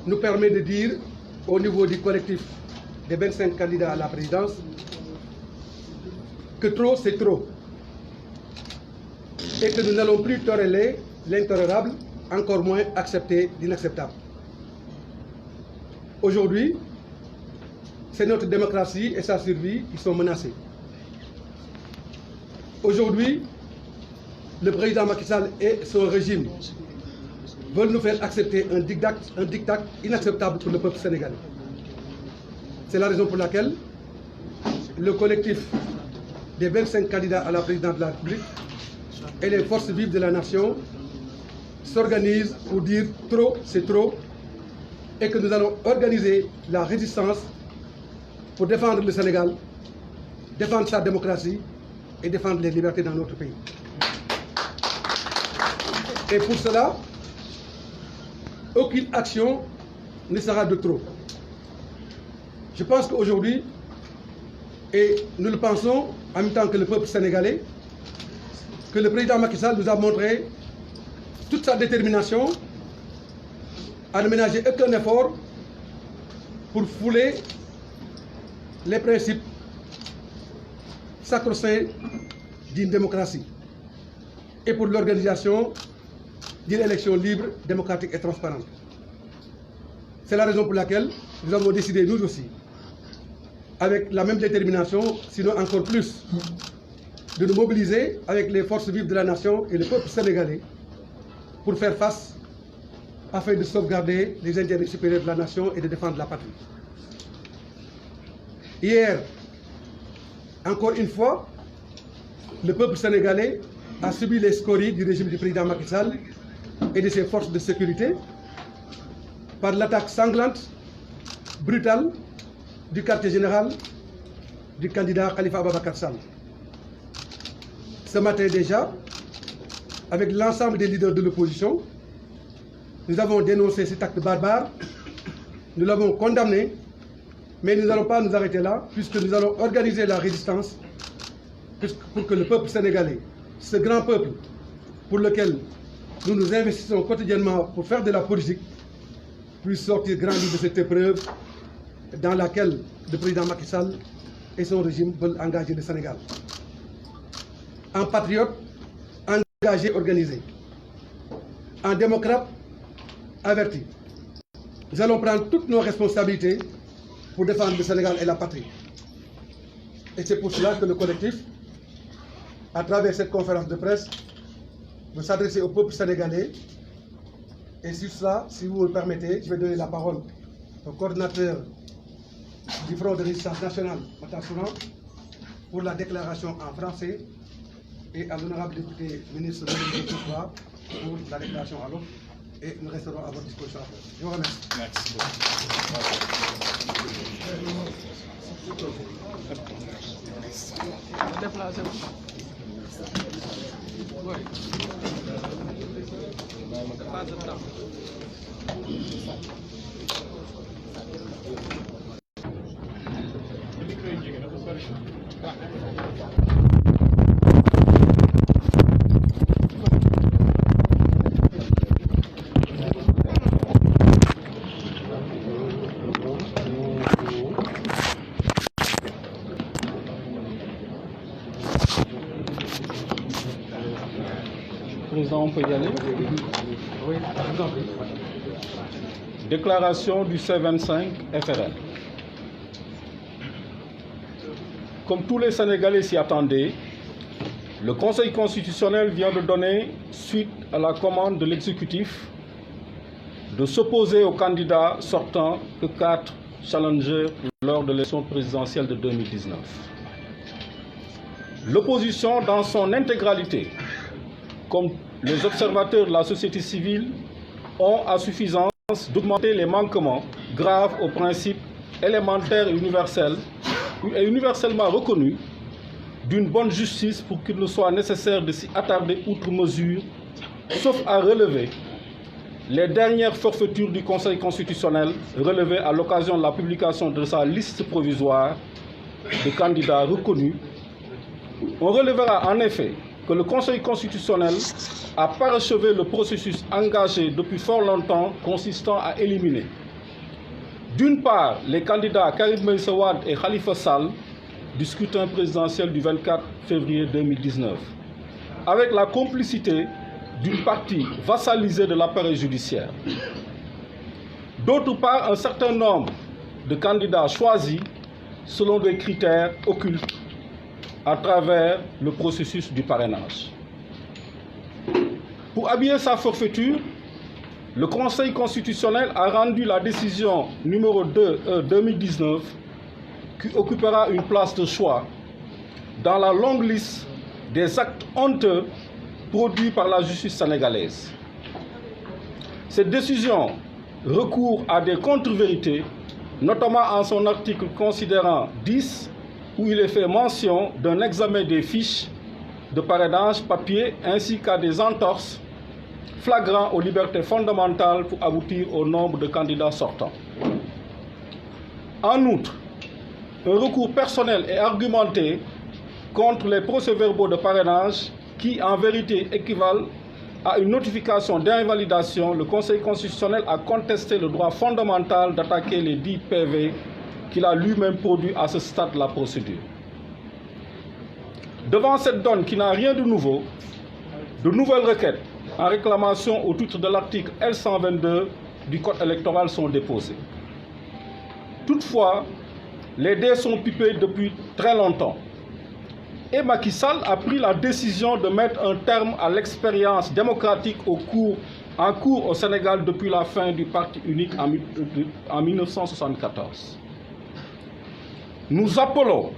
nous permet de dire, au niveau du collectif des 25 candidats à la présidence, que trop c'est trop. Et que nous n'allons plus tolérer l'intolérable, encore moins accepter l'inacceptable. Aujourd'hui, c'est notre démocratie et sa survie qui sont menacées. Aujourd'hui, le président Macky Sall et son régime veulent nous faire accepter un diktat inacceptable pour le peuple sénégalais. C'est la raison pour laquelle le collectif des 25 candidats à la présidence de la République et les forces vives de la nation s'organisent pour dire trop, c'est trop, et que nous allons organiser la résistance pour défendre le Sénégal, défendre sa démocratie et défendre les libertés dans notre pays. Et pour cela, aucune action ne sera de trop. Je pense qu'aujourd'hui, et nous le pensons en même temps que le peuple sénégalais, que le président Macky Sall nous a montré toute sa détermination à ne ménager aucun effort pour fouler les principes sacro-saints d'une démocratie et pour l'organisation d'une élection libre, démocratique et transparente. C'est la raison pour laquelle nous avons décidé, nous aussi, avec la même détermination, sinon encore plus, de nous mobiliser avec les forces vives de la nation et le peuple sénégalais pour faire face afin de sauvegarder les intérêts supérieurs de la nation et de défendre la patrie. Hier, encore une fois, le peuple sénégalais a subi les scories du régime du président Macky Sall et de ses forces de sécurité par l'attaque sanglante, brutale du quartier général du candidat Khalifa Ababacar Sall. Ce matin déjà, avec l'ensemble des leaders de l'opposition, nous avons dénoncé cet acte barbare, nous l'avons condamné, mais nous n'allons pas nous arrêter là, puisque nous allons organiser la résistance pour que le peuple sénégalais, ce grand peuple pour lequel nous nous investissons quotidiennement pour faire de la politique, puisse sortir grandi de cette épreuve dans laquelle le président Macky Sall et son régime veulent engager le Sénégal. En patriote, engagé, organisé. En démocrate, averti. Nous allons prendre toutes nos responsabilités pour défendre le Sénégal et la patrie. Et c'est pour cela que le collectif, à travers cette conférence de presse, veut s'adresser au peuple sénégalais. Et sur cela, si vous me permettez, je vais donner la parole au coordinateur du Front de résistance nationale, Matar Souran, pour la déclaration en français, et à l'honorable député ministre de l'Agriculture pour la déclaration à l'autre. Et nous resterons à votre disposition après. Je vous remercie. Merci Président, on peut y aller. Oui. Déclaration du C25 FRN. Comme tous les Sénégalais s'y attendaient, le Conseil constitutionnel vient de donner suite à la commande de l'exécutif de s'opposer aux candidats sortants que 4 challengers lors de l'élection présidentielle de 2019. L'opposition dans son intégralité, comme les observateurs de la société civile, ont à suffisance d'augmenter les manquements graves aux principes élémentaires et universellement reconnus d'une bonne justice pour qu'il ne soit nécessaire de s'y attarder outre mesure, sauf à relever les dernières forfaitures du Conseil constitutionnel relevées à l'occasion de la publication de sa liste provisoire de candidats reconnus. On relèvera en effet que le Conseil constitutionnel a parachevé le processus engagé depuis fort longtemps consistant à éliminer D'une part, les candidats Karim Meïssa Wade et Khalifa Sall du scrutin présidentiel du 24 février 2019, avec la complicité d'une partie vassalisée de l'appareil judiciaire. D'autre part, un certain nombre de candidats choisis selon des critères occultes à travers le processus du parrainage. Pour habiller sa forfaiture, le Conseil constitutionnel a rendu la décision numéro 2/2019 qui occupera une place de choix dans la longue liste des actes honteux produits par la justice sénégalaise. Cette décision recourt à des contre-vérités, notamment en son article considérant 10, où il est fait mention d'un examen des fiches de parrainage papier ainsi qu'à des entorses flagrants aux libertés fondamentales pour aboutir au nombre de candidats sortants. En outre, un recours personnel est argumenté contre les procès-verbaux de parrainage qui, en vérité, équivalent à une notification d'invalidation. Le Conseil constitutionnel a contesté le droit fondamental d'attaquer les 10 PV qu'il a lui-même produits à ce stade de la procédure. Devant cette donne qui n'a rien de nouveau, de nouvelles requêtes en réclamation au titre de l'article L122 du Code électoral sont déposées. Toutefois, les dés sont pipés depuis très longtemps. Et Macky Sall a pris la décision de mettre un terme à l'expérience démocratique en cours au Sénégal depuis la fin du parti unique en 1974. Nous appelons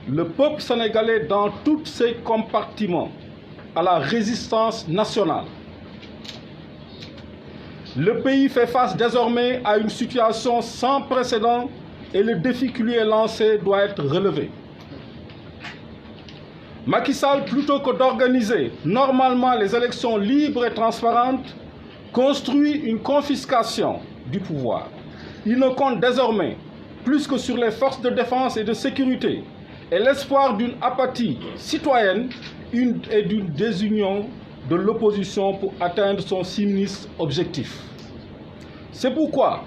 le peuple sénégalais dans tous ses compartiments à la résistance nationale. Le pays fait face désormais à une situation sans précédent et le défi qui lui est lancé doit être relevé. Macky Sall, plutôt que d'organiser normalement les élections libres et transparentes, construit une confiscation du pouvoir. Il ne compte désormais plus que sur les forces de défense et de sécurité et l'espoir d'une apathie citoyenne et d'une désunion de l'opposition pour atteindre son sinistre objectif. C'est pourquoi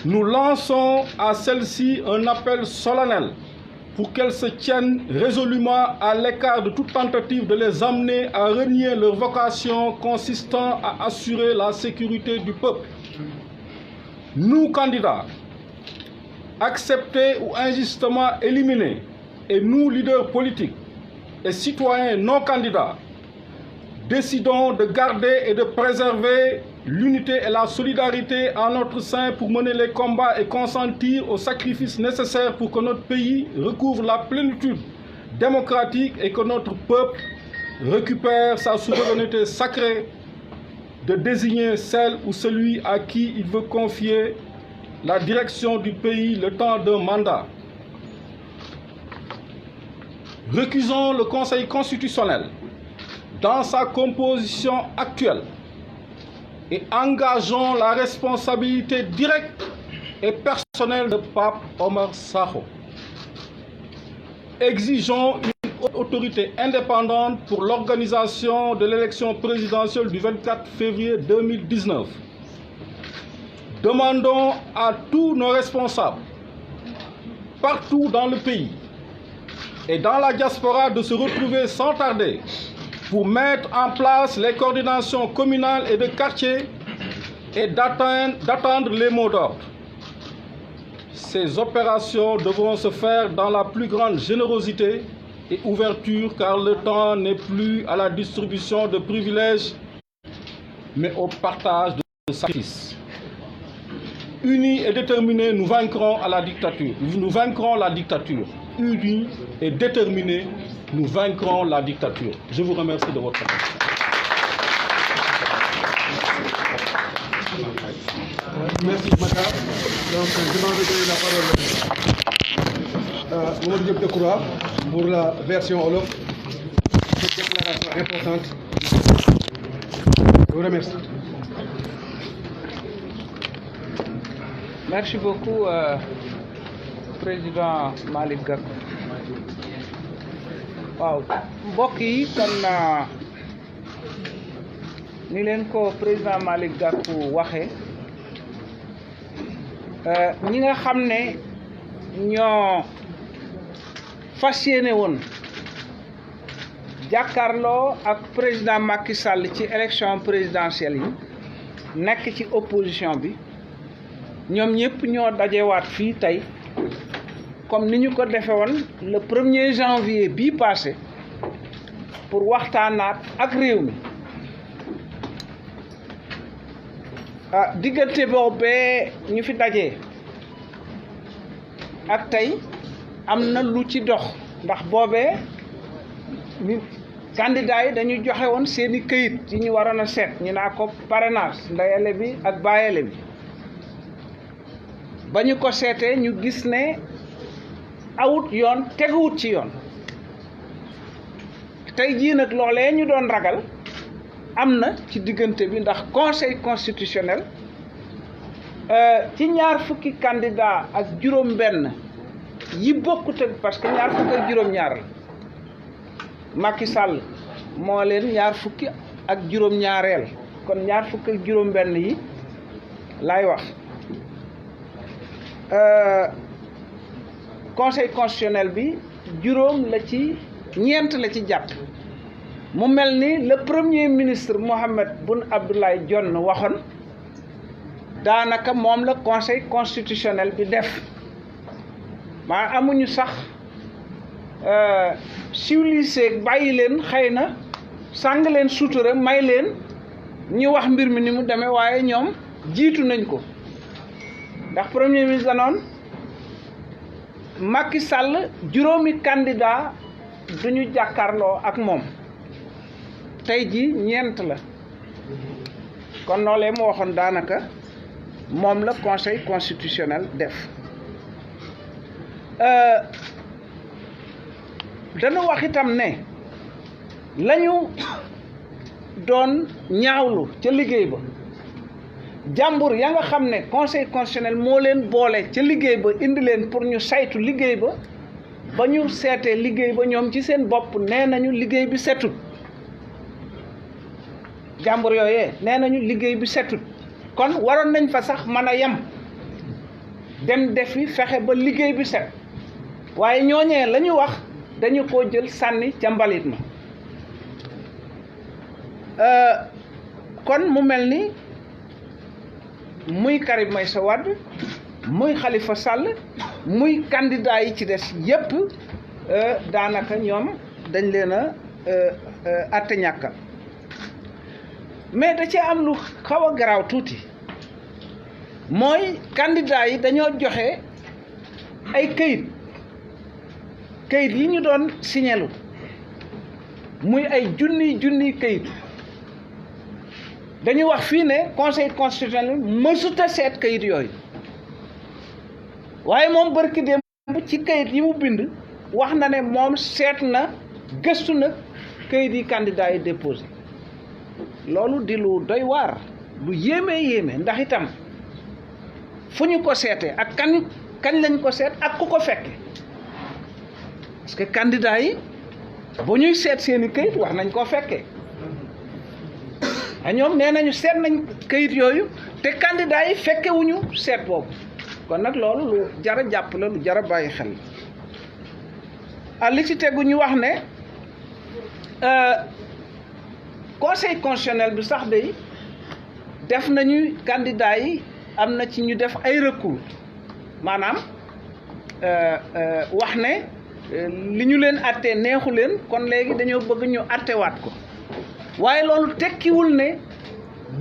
nous lançons à celle-ci un appel solennel pour qu'elles se tiennent résolument à l'écart de toute tentative de les amener à renier leur vocation consistant à assurer la sécurité du peuple. Nous, candidats, acceptés ou injustement éliminés, et nous, leaders politiques et citoyens non candidats, décidons de garder et de préserver l'unité et la solidarité en notre sein pour mener les combats et consentir aux sacrifices nécessaires pour que notre pays recouvre la plénitude démocratique et que notre peuple récupère sa souveraineté sacrée de désigner celle ou celui à qui il veut confier la direction du pays le temps d'un mandat. Récusons le Conseil constitutionnel dans sa composition actuelle et engageons la responsabilité directe et personnelle de Pape Omar Sakho. Exigeons une autorité indépendante pour l'organisation de l'élection présidentielle du 24 février 2019. Demandons à tous nos responsables, partout dans le pays et dans la diaspora, de se retrouver sans tarder pour mettre en place les coordinations communales et de quartier et d'attendre les mots d'ordre. Ces opérations devront se faire dans la plus grande générosité et ouverture, car le temps n'est plus à la distribution de privilèges, mais au partage de sacrifices. Unis et déterminés, nous vaincrons à la dictature. Nous vaincrons la dictature. Unis et déterminés, nous vaincrons la dictature. Je vous remercie de votre attention. Merci, Matar. Donc, je vais donner la parole à Mamadou Diop Decroix pour la version Wolof de cette déclaration importante. Je vous remercie. Merci beaucoup, Président Malick Gakou. waaw mbokk yi kon ni leen ko Président Malick Gakou waxee ñi nga xam ne ñoo fas yéene woon jàkkaarloo ak président Macky Sall ci élection présidentielle yi nekk ci opposition bi ñoom ñëpp ñoo dajewaat fii tey comme ni ñu ko defe woon le 1er janvier bii passé pour waxtaanaat ak réew mi diggante boobee ñu fi dajee ak tey am na lu ci dox ndax boobee candidat yi dañu joxe woon seeni këyit yi ñu waroon a seet ñu naa ko parrainage ndeyale bi ak bàyyale bi ba ñu ko seetee ñu gis ne awut yoon teguwut ci yoon tey jii nag loolee ñu doon ragal am na ci diggante bi ndax conseil constitutionnel ci ñaar fukki candidat ak juróom-benn yi bokkut ak parce que ñaar fukki ak juróom-ñaar la Macky Sall moo leen ñaar fukki ak juróom-ñaareel kon ñaar fukki ak juróom-benn yi laay wax conseil constitutionnel bi juróom la ci ñeent la ci jàpp mu mel ni le premier ministre Mohamed Boun Abdallah Dionne waxoon daanaka moom la conseil constitutionnel bi def maa amuñu sax civilisé bàyyi leen xëy na sàng leen sutura may leen ñu wax mbir mi ni mu demee waaye ñoom jiitu nañ ko ndax premier ministre danoon Macky Sall juróomi candidat duñu jàkkaarloo ak moom tey ji ñeent la kon loolee mu waxoon daanaka moom la conseil constitutionnel def dana wax itam ne lañu doon ñaawlu ca liggéey ba jàmbur ya nga xam ne conseil constitutionnel moo leen boole ca liggéey ba indi leen pour ñu saytu liggéey ba ba ñu seetee liggéey ba ñoom ci seen bopp nee nañu liggéey bi setut jàmbur yooyee nee nañu liggéey bi setut kon waroon nañ fa sax mën a yem dem defi fexe ba liggéey bi set waaye ñooñee la ñu wax dañu ko jël sànni ca mbalit ma kon mu mel ni muy Karim Meïssa Wade muy Khalifa Sall muy candidat yi ci des yépp daanaka ñoom dañ leen a àtte ñàkkal mais da cee am lu xaw a garaaw tuuti mooy candidat yi dañoo joxe ay këyit yi ñu doon signelu muy ay junniy këyit dañu wax fii ne conseil constitutionnel mësuta seet këyit yooyu waaye moom barki démb ci këyit yi mu bind wax na ne moom seet na gëstu na këyit yi candidat yi déposé loolu di lu doy waar lu yéeme ndax itam fu ñu ko seetee ak kañ lañ ko seet ak ku ko fekke parce que candidat yi bu ñuy seet seeni këyit wax nañ koo fekkee a ñoom nee nañu seet nañ këyit yooyu te candidat yi fekkewuñu seet boobu kon nag loolu lu jara jàpp la lu jara bàyyi xel li ci tegu ñu wax ne conseil constitutionnel bi sax day def nañu candidat yi am na ci ñu def ay recours maanaam wax ne li ñu leen attee neexu leen kon léegi dañoo bëgg ñu attewaat ko waaye loolu tekkiwul ne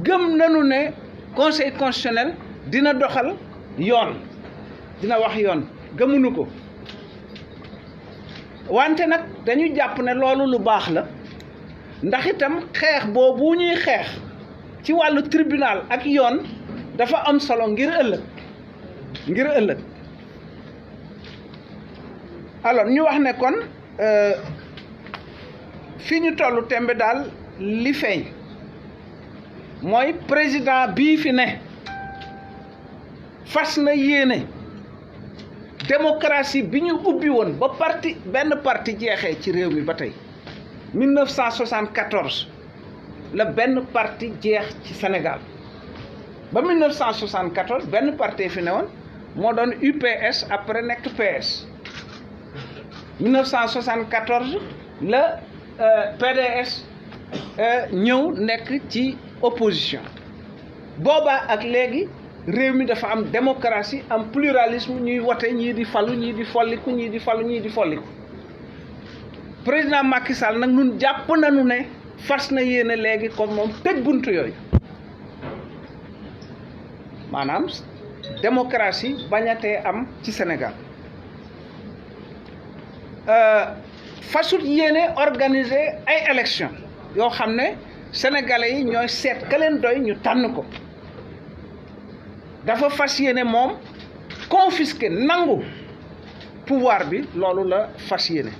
gëm nañu ne conseil constitutionnel dina doxal yoon dina wax yoon gëmuñu ko wante nag dañu jàpp ne loolu lu baax la ndax itam xeex boobu ñuy xeex ci wàllu tribunal ak yoon dafa am solo ngir ëllëg alors ñu wax ne kon fi ñu tollu tembe daal li feeñ mooy président bii fi ne fas na yéene démocratie bi ñu ubbi woon ba benn parti jeexee ci réew mi ba tey 1974 la benn parti jeex ci Sénégal ba 1974 benn parti fi ne woon moo doon UPS après nekk PS 1974 la PDS ñëw nekk ci opposition boobaa ak léegi réew mi dafa am démocratie am pluralisme ñuy wote ñii di falu ñii di folliku ñii di falu ñii di folliku président Macky Sall nag ñun jàpp nañu ne fas na yéene léegi comme moom tëj buntu yooyu maanaam démocratie bañatee am ci Sénégal fasut yéene organiser ay élections yoo xam ne sénégalais yi ñooy seet ka leen doy ñu tànn ko dafa fas yéene moom confisquer nangu pouvoir bi loolu la fas yéene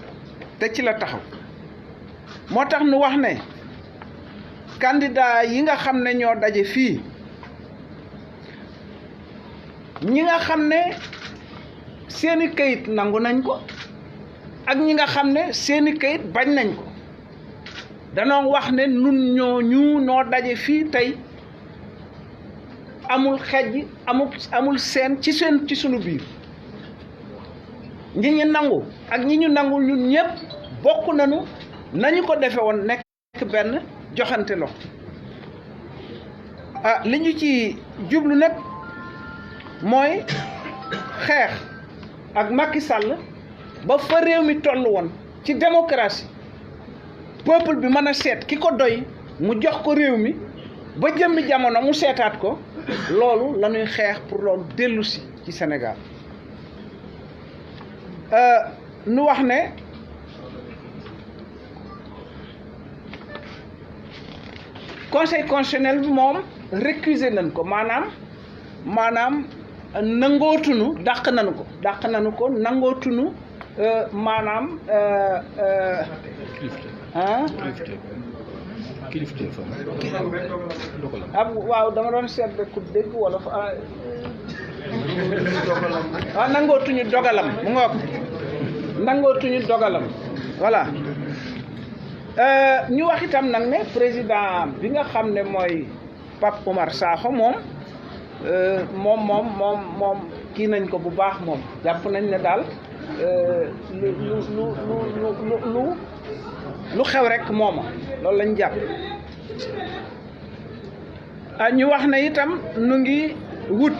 te ci la taxaw moo tax nu wax ne candidat yi nga xam ne ñoo daje fii ñi nga xam ne seeni kayit nangu nañ ko ak ñi nga xam ne seeni kayit bañ nañ ko danoo wax ne nun ñooñu noo daje fii tey amul xejj amul seen ci sunu biir ñi ñu nangu ak ñi ñu nangul ñun ñëpp bokk nañu nañu ko defe woon nekk benn joxante loxo li ñu ci jublu nag mooy xeex ak Macky Sall ba fa réew mi toll woon ci démocratie peuple bi mën a seet ki ko doy mu jox ko réew mi ba jëmmi jamono mu seetaat ko loolu la ñuy xeex pour loolu dellu si ci Sénégal nu wax ne conseil constitutionnel bi moom récuser nañ ko maanaam nangootunu dàq nañu ko nangootunu maanaam waaw dama doon seet de ku dégg wala nangootuñu dogalam mu ngoog nangootuñu dogalam voilà ñu wax itam nag ne président bi nga xam ne mooy Pape Oumar Sakho moom kii nañ ko bu baax moom jàpp nañ ne daal lu xew rek mooma loolu lañ jàpp ñu wax ne itam nu ngi wut